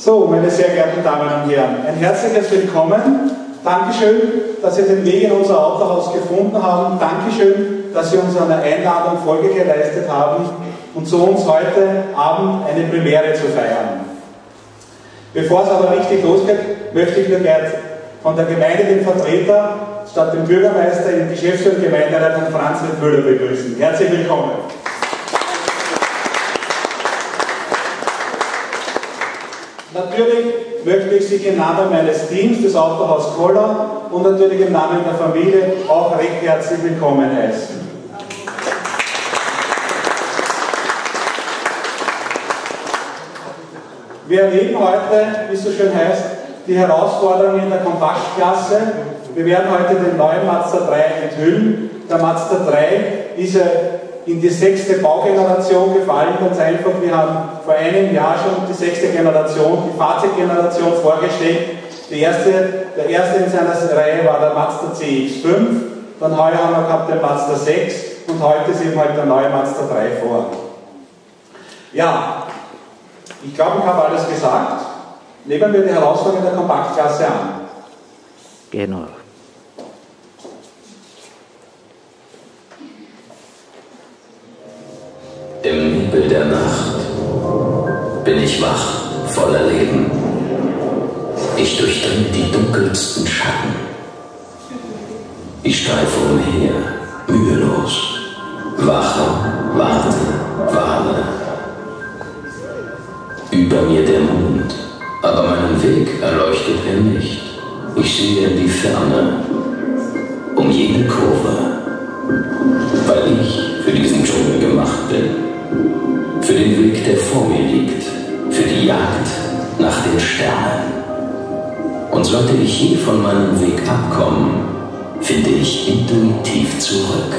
So, meine sehr geehrten Damen und Herren, ein herzliches Willkommen. Dankeschön, dass Sie den Weg in unser Autohaus gefunden haben. Dankeschön, dass Sie uns einer Einladung Folge geleistet haben und so uns heute Abend eine Premiere zu feiern. Bevor es aber richtig losgeht, möchte ich nur gleich von der Gemeinde den Vertreter statt dem Bürgermeister in Geschäftsführer und Gemeinderat Herrn Franz Müller begrüßen. Herzlich willkommen. Natürlich möchte ich Sie im Namen meines Teams des Autohaus Koller und natürlich im Namen der Familie auch recht herzlich willkommen heißen. Wir erleben heute, wie es so schön heißt, die Herausforderungen in der Kompaktklasse. Wir werden heute den neuen Mazda 3 enthüllen. Der Mazda 3 ist in die 6. Baugeneration gefallen, ganz einfach. Wir haben vor einem Jahr schon die 6. Generation, die Fahrzeuggeneration vorgestellt. Der erste in seiner Reihe war der Mazda CX-5, dann heuer haben wir gehabt den Mazda 6 und heute ist eben halt der neue Mazda 3 vor. Ja, ich glaube, ich habe alles gesagt. Nehmen wir die Herausforderung der Kompaktklasse an. Genau. Im Nebel der Nacht bin ich wach, voller Leben. Ich durchdringe die dunkelsten Schatten. Ich streife umher, mühelos, wache, warte, warne. Über mir der Mond, aber meinen Weg erleuchtet er nicht. Ich sehe in die Ferne, um jene Kurve, weil ich für diesen Dschungel gemacht bin. Für den Weg, der vor mir liegt, für die Jagd nach den Sternen. Und sollte ich je von meinem Weg abkommen, finde ich intuitiv zurück.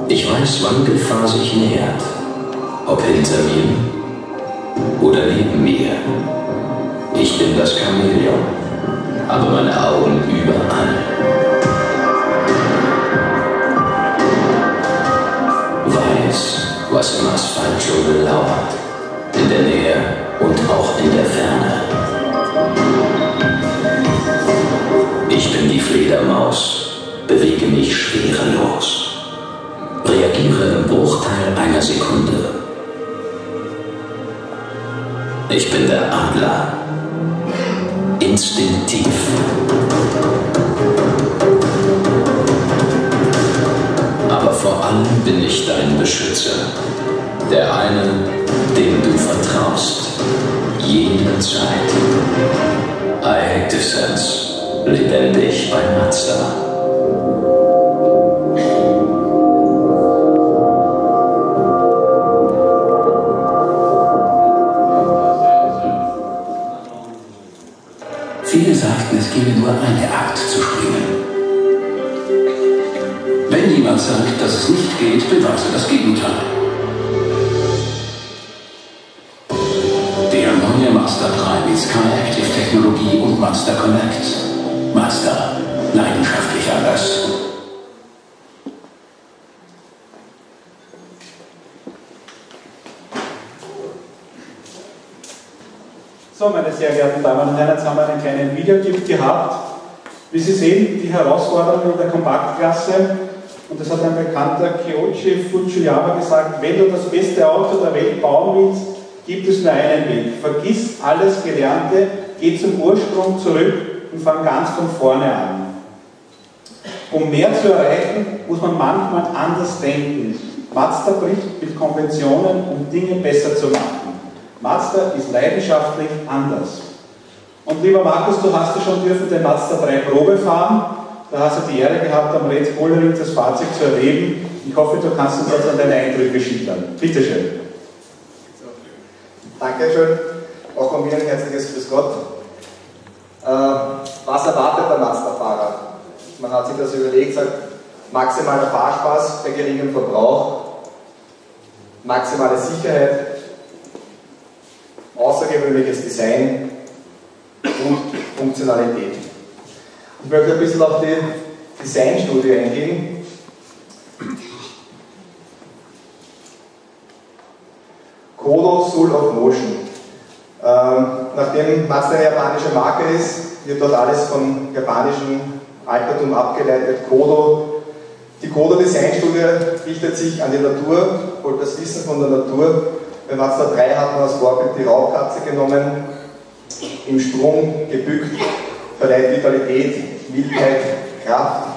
Ich weiß, wann Gefahr sich nähert, ob hinter mir oder neben mir. Ich bin das Chamäleon, aber meine Augen überall. Weiß, was im Asphaltdschungel lauert, in der Nähe und auch in der Ferne. Ich bin die Fledermaus, bewege mich schwerelos, reagiere im Bruchteil einer Sekunde. Ich bin der Adler, instinktiv. Aber vor allem bin ich dein Beschützer, der eine, dem du vertraust, jederzeit. Active Sense, lebendig bei Mazda. Viele sagten, es gebe nur eine Art zu springen. Wenn jemand sagt, dass es nicht geht, beweise das Gegenteil. Der neue Mazda 3 mit Sky-Active-Technologie und Mazda Connect. Mazda, leidenschaftlich anders. So, meine sehr geehrten Damen und Herren, jetzt haben wir einen kleinen Videoclip gehabt. Wie Sie sehen, die Herausforderung in der Kompaktklasse, und das hat ein bekannter Kyoichi Fujiyama gesagt, wenn du das beste Auto der Welt bauen willst, gibt es nur einen Weg. Vergiss alles Gelernte, geh zum Ursprung zurück und fang ganz von vorne an. Um mehr zu erreichen, muss man manchmal anders denken. Mazda bricht mit Konventionen, um Dinge besser zu machen. Mazda ist leidenschaftlich anders. Und lieber Markus, du hast ja schon dürfen den Mazda 3 Probe fahren. Da hast du die Ehre gehabt, am Red Bull Ring das Fahrzeug zu erleben. Ich hoffe, du kannst uns also an deine Eindrücke schildern. Bitte schön. Dankeschön. Auch von mir ein herzliches Grüß Gott. Was erwartet der Mazda-Fahrer? Man hat sich das überlegt, sagt, maximaler Fahrspaß bei geringem Verbrauch, maximale Sicherheit, außergewöhnliches Design und Funktionalität. Ich möchte ein bisschen auf die Designstudie eingehen. Kodo Soul of Motion. Nachdem Mazda eine japanische Marke ist, wird dort alles von japanischem Altertum abgeleitet. Kodo. Die Kodo-Design-Studie richtet sich an die Natur, holt das Wissen von der Natur. Bei Mazda 3 hat man als Vorbild die Raubkatze genommen, im Sprung gebückt, verleiht Vitalität, Wildheit, Kraft.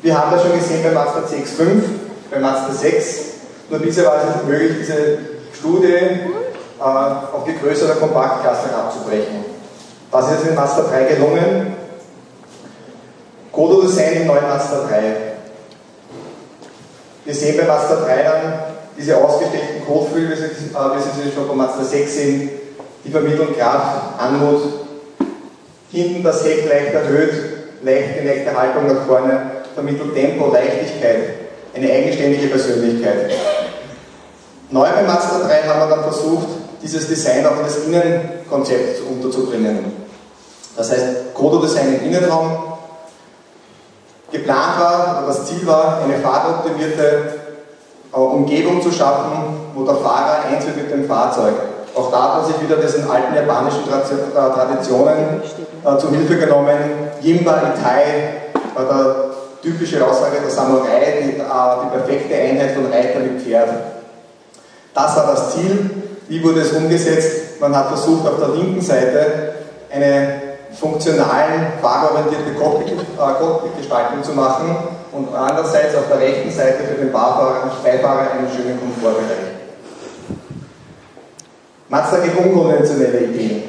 Wir haben das schon gesehen bei Mazda CX-5, bei Mazda 6. Nur bisher war es nicht möglich, diese Studie auf die größere Kompaktklasse abzubrechen. Das ist in Mazda 3 gelungen. Kodo-Design im neuen Mazda 3. Wir sehen bei Mazda 3 dann diese ausgeprägten Kotflügel, wie Sie schon von Mazda 6 sehen, die vermitteln Kraft, Anmut. Hinten das Heck leicht erhöht, leicht geneigte Haltung nach vorne, vermittelt Tempo, Leichtigkeit, eine eigenständige Persönlichkeit. Neu bei Mazda 3 haben wir dann versucht, dieses Design auch in das Innenkonzept unterzubringen. Das heißt, Kodo-Design im Innenraum. Geplant war, oder das Ziel war, eine fahrtoptimierte Umgebung zu schaffen, wo der Fahrer eins wird mit dem Fahrzeug. Auch da hat man sich wieder diesen alten japanischen Traditionen zu Hilfe genommen. Jimba Itai war der typische Aussage der Samurai, die perfekte Einheit von Reiter mit Pferd. Das war das Ziel. Wie wurde es umgesetzt? Man hat versucht, auf der linken Seite eine funktionalen, fahrorientierte Cockpit-Gestaltung zu machen und andererseits auf der rechten Seite für den Beifahrer einen schönen Komfortbereich. Mazda geht unkonventionelle Ideen.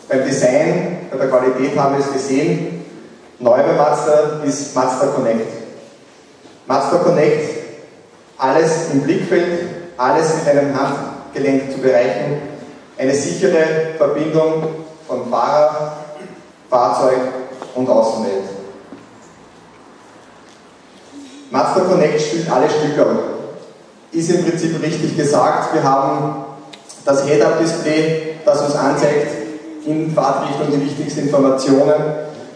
Beim Design, bei der Qualität haben wir es gesehen. Neu bei Mazda ist Mazda Connect. Mazda Connect, alles im Blickfeld, alles mit einem Handgelenk zu bereichen, eine sichere Verbindung von Fahrer, Fahrzeug und Außenwelt. Mazda Connect spielt alle Stücke. Ist im Prinzip richtig gesagt. Wir haben das Head-Up-Display, das uns anzeigt in Fahrtrichtung die wichtigsten Informationen.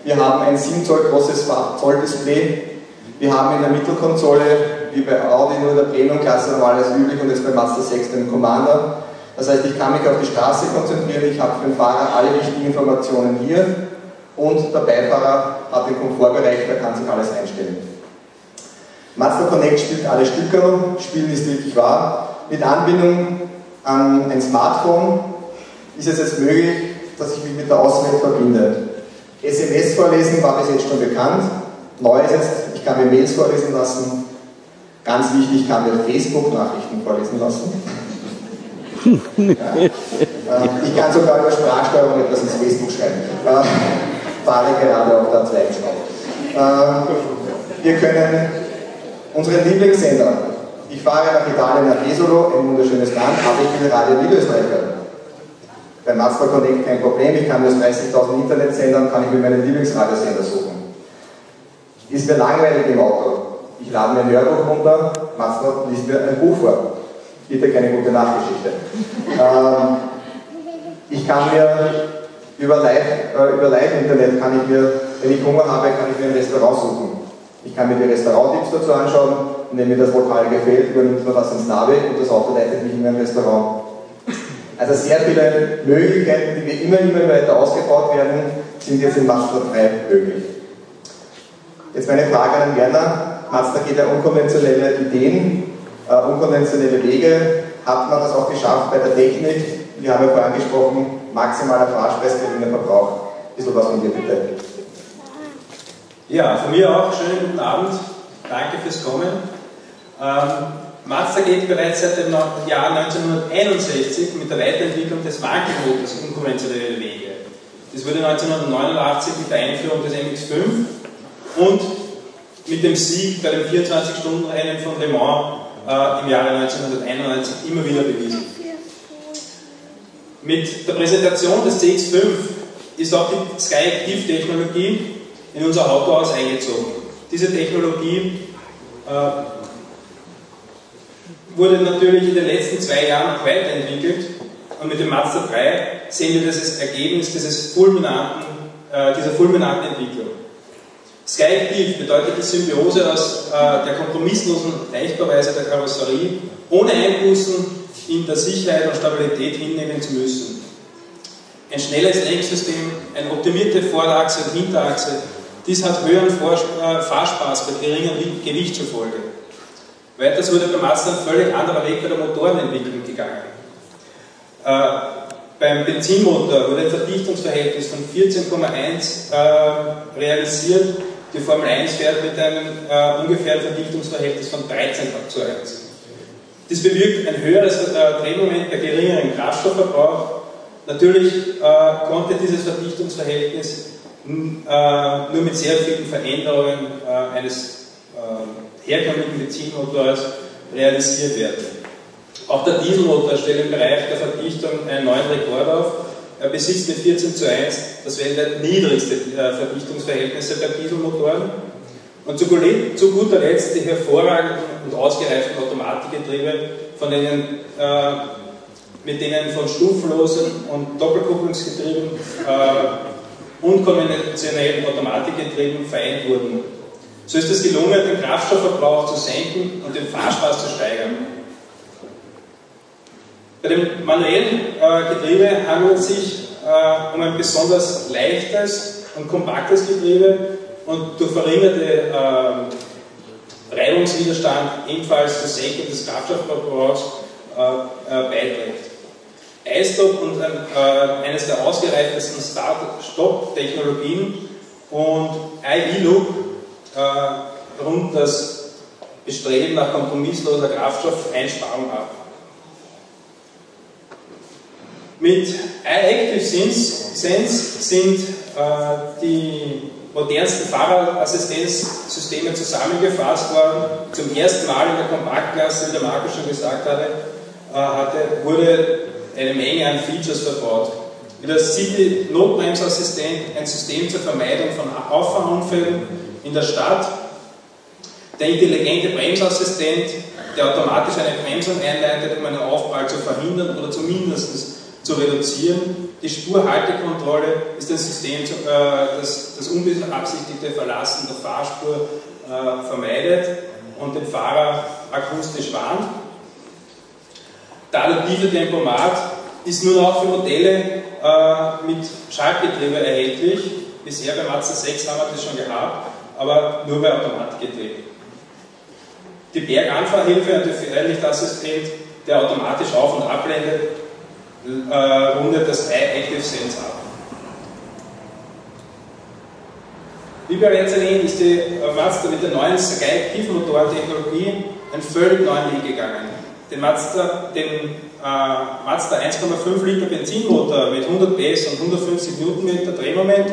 Wir haben ein 7 Zoll großes Zoll-Display. Wir haben in der Mittelkonsole, wie bei Audi nur in der Premium-Klasse normales üblich und jetzt bei Mazda 6 den Commander. Das heißt, ich kann mich auf die Straße konzentrieren, ich habe für den Fahrer alle wichtigen Informationen hier und der Beifahrer hat den Komfortbereich, der kann sich alles einstellen. Mazda Connect spielt alle Stücke, Spielen ist wirklich wahr. Mit Anbindung an ein Smartphone ist es jetzt möglich, dass ich mich mit der Außenwelt verbinde. SMS vorlesen war bis jetzt schon bekannt. Neu ist jetzt, ich kann mir Mails vorlesen lassen. Ganz wichtig, ich kann mir Facebook-Nachrichten vorlesen lassen. Ja. Ich kann sogar über Sprachsteuerung etwas ins Facebook schreiben. Fahre gerade auf der zweiten Schraube. Wir können unseren Lieblingssender. Ich fahre nach Italien, nach Jesolo, ein wunderschönes Land, aber ich will Radio Niederösterreich hören. Bei Mazda Connect kein Problem, ich kann mir aus 30.000 Internetsendern, kann ich mir meinen Lieblingsradiosender suchen. Ist mir langweilig im Auto. Ich lade mir ein Hörbuch runter, Mazda liest mir ein Buch vor. Bitte keine gute Nachgeschichte. Ich kann mir über Live-Internet, kann ich mir, wenn ich Hunger habe, kann ich mir ein Restaurant suchen. Ich kann mir die Restauranttipps dazu anschauen und wenn mir das Lokal gefällt, übernimmt man das ins Navi und das Auto leitet mich in ein Restaurant. Also sehr viele Möglichkeiten, die wir immer weiter ausgebaut werden, sind jetzt in Mazda 3 möglich. Jetzt meine Frage an Werner. Mazda geht ja unkonventionelle Ideen, unkonventionelle Wege. Hat man das auch geschafft bei der Technik? Wir haben ja vorhin gesprochen, maximaler Fahrpreis, geringer Verbrauch. Ein bisschen was von dir bitte. Ja, von mir auch. Schönen guten Abend. Danke fürs Kommen. Mazda geht bereits seit dem Jahr 1961 mit der Weiterentwicklung des Wankelmotors unkonventionelle Wege. Das wurde 1989 mit der Einführung des MX-5 und mit dem Sieg bei dem 24-Stunden-Rennen von Le Mans im Jahre 1991 immer wieder bewiesen. Mit der Präsentation des CX-5 ist auch die Sky-Active-Technologie in unser Autohaus eingezogen. Diese Technologie wurde natürlich in den letzten 2 Jahren auch weiterentwickelt und mit dem Mazda 3 sehen wir das Ergebnis dieser fulminanten Entwicklung. Sky-Active bedeutet die Symbiose aus der kompromisslosen Leichtbauweise der Karosserie, ohne Einbußen in der Sicherheit und Stabilität hinnehmen zu müssen. Ein schnelles Lenksystem, eine optimierte Vorderachse und Hinterachse, dies hat höheren Fahrspaß bei geringem Gewicht zur Folge. Weiters wurde bei Mazda ein völlig anderer Weg bei der Motorenentwicklung gegangen. Beim Benzinmotor wurde ein Verdichtungsverhältnis von 14,1 realisiert. Die Formel 1 fährt mit einem ungefähren Verdichtungsverhältnis von 13:1. Dies bewirkt ein höheres Drehmoment bei geringerem Kraftstoffverbrauch. Natürlich konnte dieses Verdichtungsverhältnis nur mit sehr vielen Veränderungen eines herkömmlichen Benzinmotors realisiert werden. Auch der Dieselmotor stellt im Bereich der Verdichtung einen neuen Rekord auf. Er besitzt mit 14:1 das weltweit niedrigste Verdichtungsverhältnisse bei Dieselmotoren. Und zu guter Letzt die hervorragenden und ausgereiften Automatikgetriebe, mit denen von stufenlosen und Doppelkupplungsgetrieben und konventionellen Automatikgetrieben vereint wurden. So ist es gelungen, den Kraftstoffverbrauch zu senken und den Fahrspaß zu steigern. Bei dem manuellen Getriebe handelt es sich um ein besonders leichtes und kompaktes Getriebe und durch verringerte Reibungswiderstand ebenfalls zur Senkung des Kraftstoffverbrauchs beiträgt. iStop und eines der ausgereiftesten Start-Stop-Technologien und iLoop rund das Bestreben nach kompromissloser Kraftstoffeinsparung ab. Mit iActive Sense sind die modernsten Fahrerassistenzsysteme zusammengefasst worden. Zum ersten Mal in der Kompaktklasse, wie der Marco schon gesagt hatte, wurde eine Menge an Features verbaut. Wie das City Notbremsassistent, ein System zur Vermeidung von Auffahrunfällen in der Stadt, der intelligente Bremsassistent, der automatisch eine Bremsung einleitet, um einen Aufprall zu verhindern oder zumindest zu reduzieren. Die Spurhaltekontrolle ist ein System, das unbeabsichtigte Verlassen der Fahrspur vermeidet und den Fahrer akustisch warnt. Der adaptive Tempomat ist nun auch für Modelle mit Schaltgetriebe erhältlich. Bisher bei Mazda 6 haben wir das schon gehabt, aber nur bei Automatikgetriebe. Die Berganfahrhilfe und der Fernlichtassistent, der automatisch auf- und abblendet, rundet das iActive Sense ab. Wie bereits erwähnt, ist die Mazda mit der neuen Sky-Tiefmotor-Technologie einen völlig neuen Weg gegangen. Den Mazda 1,5 Liter Benzinmotor mit 100 PS und 150 Newtonmeter Drehmoment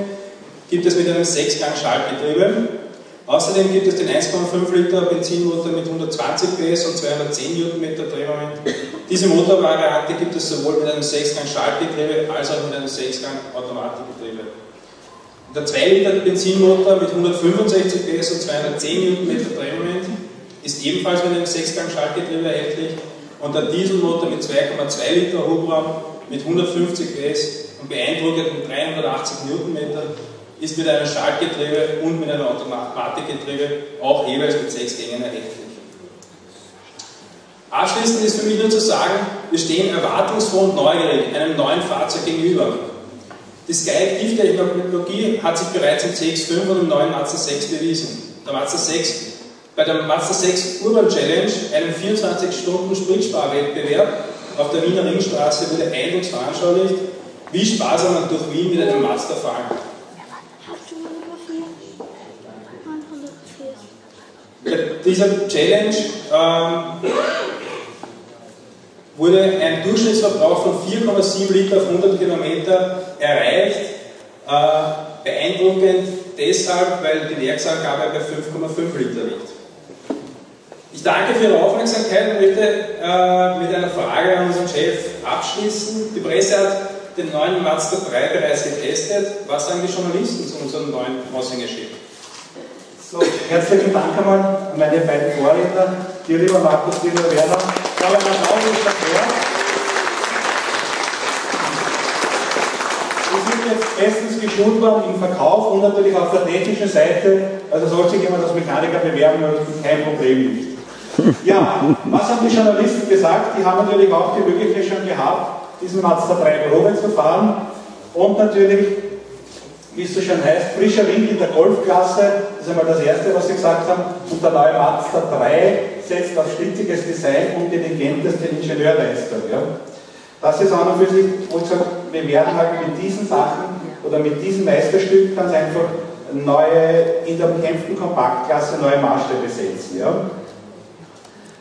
gibt es mit einem 6-Gang-Schaltgetriebe. Außerdem gibt es den 1,5 Liter Benzinmotor mit 120 PS und 210 Newtonmeter Drehmoment. Diese Motorvariante gibt es sowohl mit einem 6-Gang-Schaltgetriebe als auch mit einem 6-Gang-Automatikgetriebe. Der 2 Liter Benzinmotor mit 165 PS und 210 Newtonmeter Drehmoment ist ebenfalls mit einem 6-Gang-Schaltgetriebe erhältlich und der Dieselmotor mit 2,2 Liter Hubraum mit 150 PS und beeindruckenden 380 Newtonmeter ist mit einem Schaltgetriebe und mit einem Automatikgetriebe auch jeweils mit 6 Gängen erhältlich. Abschließend ist für mich nur zu sagen, wir stehen erwartungsfroh und neugierig einem neuen Fahrzeug gegenüber. Die Sky-Tief-Technologie hat sich bereits im CX-5 und im neuen Mazda 6 bewiesen. Bei der Mazda 6 Urban Challenge, einem 24-Stunden-Spritsparwettbewerb auf der Wiener Ringstraße, wurde eindrucksvoll veranschaulicht, wie sparsam man durch Wien mit einem Mazda fahren kann. Bei dieser Challenge wurde ein Durchschnittsverbrauch von 4,7 Liter auf 100 Kilometer erreicht. Beeindruckend deshalb, weil die Werksangabe bei 5,5 Liter liegt. Ich danke für Ihre Aufmerksamkeit und möchte mit einer Frage an unseren Chef abschließen. Die Presse hat den neuen Mazda 3 bereits getestet. Was sagen die Journalisten zu unserem neuen Aushängeschild? So, herzlichen Dank einmal an meine beiden Vorredner, dir lieber Markus, dir lieber Werner. Ich glaube, ein Applaus ist dafür. Wir sind jetzt bestens geschult worden im Verkauf und natürlich auf der technischen Seite, also sollte sich jemand als Mechaniker bewerben, wenn es kein Problem gibt. Ja, was haben die Journalisten gesagt? Die haben natürlich auch die Möglichkeit schon gehabt, diesen Mazda 3 Probe zu fahren und natürlich, wie es so schön heißt, frischer Wind in der Golfklasse, das ist einmal das Erste, was sie gesagt haben, und der neue Mazda 3 setzt auf schlitziges Design und intelligenteste Ingenieurleistung. Ja. Das ist an und für sich, wo ich sage, wir werden halt mit diesen Sachen oder mit diesem Meisterstück ganz einfach neue, in der umkämpften Kompaktklasse neue Maßstäbe setzen. Ja.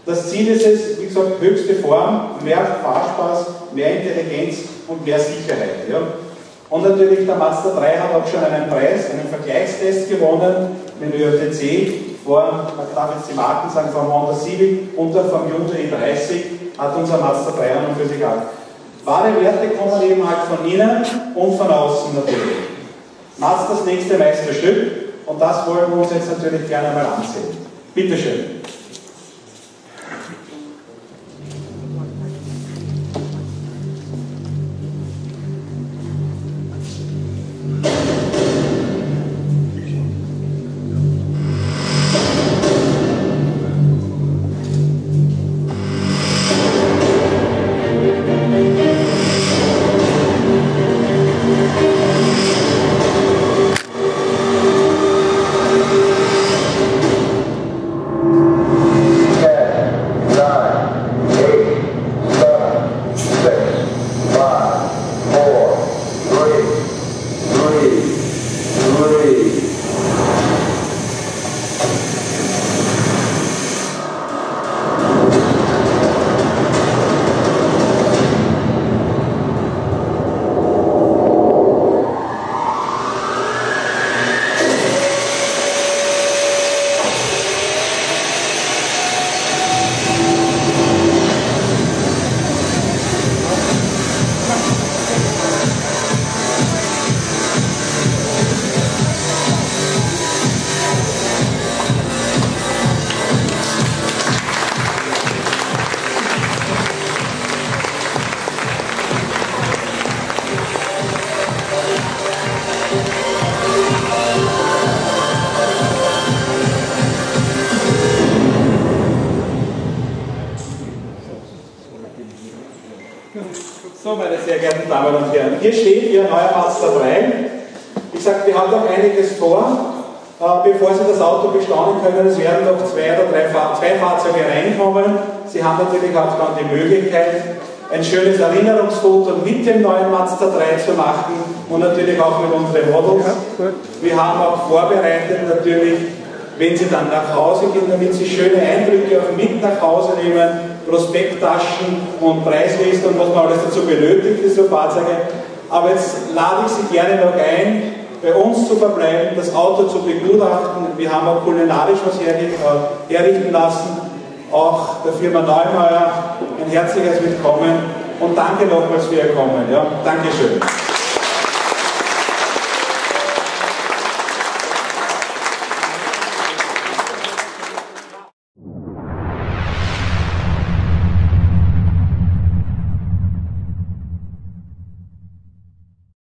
Das Ziel ist es, wie gesagt, höchste Form, mehr Fahrspaß, mehr Intelligenz und mehr Sicherheit. Ja. Und natürlich der Mazda 3 hat auch schon einen Preis, einen Vergleichstest gewonnen mit dem ÖTC, man darf jetzt die Marken sagen, vom Honda Civic und vom Hyundai i30 hat unser Mazda 3 an und für sich ab. Wahre Werte kommen eben halt von innen und von außen natürlich. Mazdas nächste Meisterstück und das wollen wir uns jetzt natürlich gerne mal ansehen. Bitte schön. So, meine sehr geehrten Damen und Herren, hier steht Ihr neuer Mazda 3. Ich sage, wir haben noch einiges vor. Bevor Sie das Auto bestaunen können, es werden noch zwei Fahrzeuge reinkommen. Sie haben natürlich auch dann die Möglichkeit, ein schönes Erinnerungsfoto mit dem neuen Mazda 3 zu machen und natürlich auch mit unseren Models. Wir haben auch vorbereitet natürlich, wenn Sie dann nach Hause gehen, damit Sie schöne Eindrücke auch mit nach Hause nehmen, Prospekttaschen und Preislisten und was man alles dazu benötigt für so Fahrzeuge. Aber jetzt lade ich Sie gerne noch ein, bei uns zu verbleiben, das Auto zu begutachten. Wir haben auch kulinarisch was herrichten lassen, auch der Firma Neumeier ein herzliches Willkommen und danke nochmals für Ihr Kommen. Ja. Dankeschön.